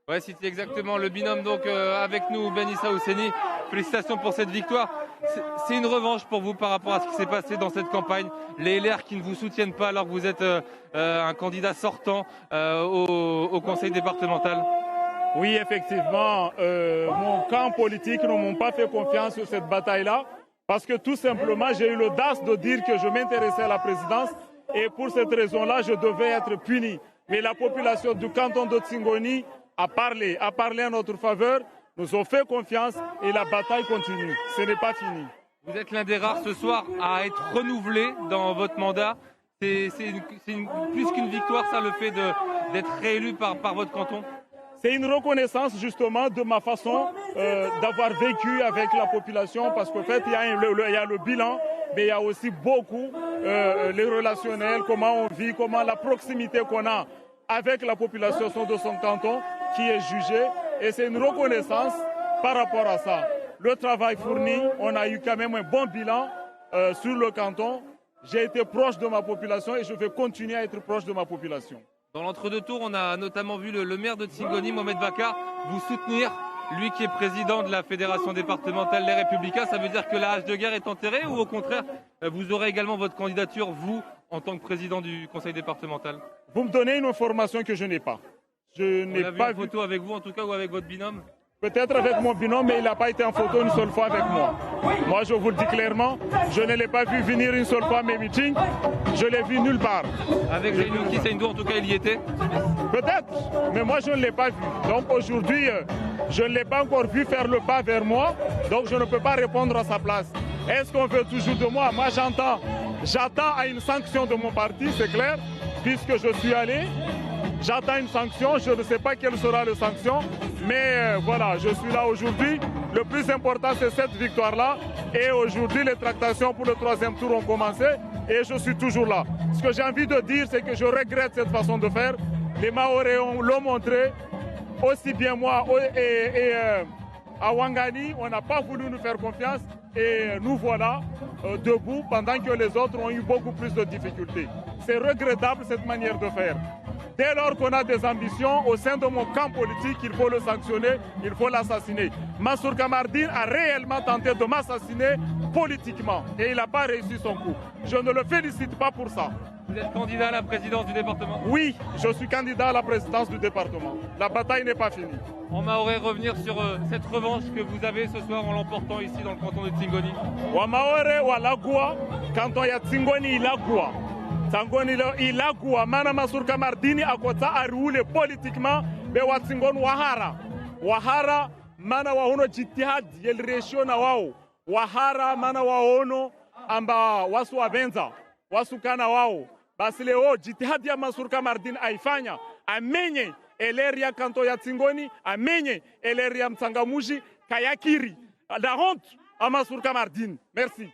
Ouais, c'était exactement le binôme donc avec nous, Ben Issa Ousseni. Félicitations pour cette victoire. C'est une revanche pour vous par rapport à ce qui s'est passé dans cette campagne. Les LR qui ne vous soutiennent pas alors que vous êtes un candidat sortant au conseil départemental. Oui, effectivement, mon camp politique ne m'ont pas fait confiance sur cette bataille-là parce que tout simplement, j'ai eu l'audace de dire que je m'intéressais à la présidence et pour cette raison-là, je devais être puni. Mais la population du canton de Tsingoni a parlé en notre faveur, nous ont fait confiance et la bataille continue. Ce n'est pas fini. Vous êtes l'un des rares ce soir à être renouvelé dans votre mandat. C'est plus qu'une victoire, ça, le fait d'être réélu par votre canton? C'est une reconnaissance justement de ma façon d'avoir vécu avec la population parce qu'en fait, il y a le bilan, mais il y a aussi beaucoup les relationnels, comment on vit, comment la proximité qu'on a avec la population de son canton qui est jugée. Et c'est une reconnaissance par rapport à ça. Le travail fourni, on a eu quand même un bon bilan sur le canton. J'ai été proche de ma population et je vais continuer à être proche de ma population. Dans l'entre-deux tours, on a notamment vu le maire de Tsingoni, Mohamed Bakar, vous soutenir, lui qui est président de la fédération départementale Les Républicains. Ça veut dire que la hache de guerre est enterrée ou au contraire, vous aurez également votre candidature, vous, en tant que président du conseil départemental? Vous me donnez une information que je n'ai pas. Je n'ai pas vu une photo avec vous en tout cas ou avec votre binôme? Peut-être avec mon binôme, mais il n'a pas été en photo une seule fois avec moi. Moi, je vous le dis clairement, je ne l'ai pas vu venir une seule fois à mes meetings. Je l'ai vu nulle part. Avec Jainouki Seyndou, en tout cas, il y était? Peut-être, mais moi, je ne l'ai pas vu. Donc aujourd'hui, je ne l'ai pas encore vu faire le pas vers moi, donc je ne peux pas répondre à sa place. Est-ce qu'on veut toujours de moi? Moi, j'attends à une sanction de mon parti, c'est clair, puisque je suis allé. J'attends une sanction, je ne sais pas quelle sera la sanction, mais voilà, je suis là aujourd'hui. Le plus important, c'est cette victoire-là. Et aujourd'hui, les tractations pour le troisième tour ont commencé et je suis toujours là. Ce que j'ai envie de dire, c'est que je regrette cette façon de faire. Les Mahorais l'ont montré, aussi bien moi et à Ouangani, on n'a pas voulu nous faire confiance et nous voilà debout pendant que les autres ont eu beaucoup plus de difficultés. C'est regrettable cette manière de faire. Dès lors qu'on a des ambitions au sein de mon camp politique, il faut le sanctionner, il faut l'assassiner. Mansour Kamardine a réellement tenté de m'assassiner politiquement et il n'a pas réussi son coup. Je ne le félicite pas pour ça. Vous êtes candidat à la présidence du département? Oui, je suis candidat à la présidence du département. La bataille n'est pas finie. On m'aurait revenir sur cette revanche que vous avez ce soir en l'emportant ici dans le canton de Tsingoni. Wamaore walagua, canton ya Tsingoni ilagua. Tsangoni ilagua, mana Mansour Kamardini akota arule politiquement, be wa Tsingon wahara. Wahara, mana wahono jitihad, yel ratio na wao. Wahara, mana wahono, amba wasu wabenza, wasu kana wao. Basi leo jitihad ya Mansour Kamardini aifanya, amenye eleria kanto ya Tsingoni, amenye eleria Mtsangamuji, kayakiri. La honte à Mansour Kamardine. Merci.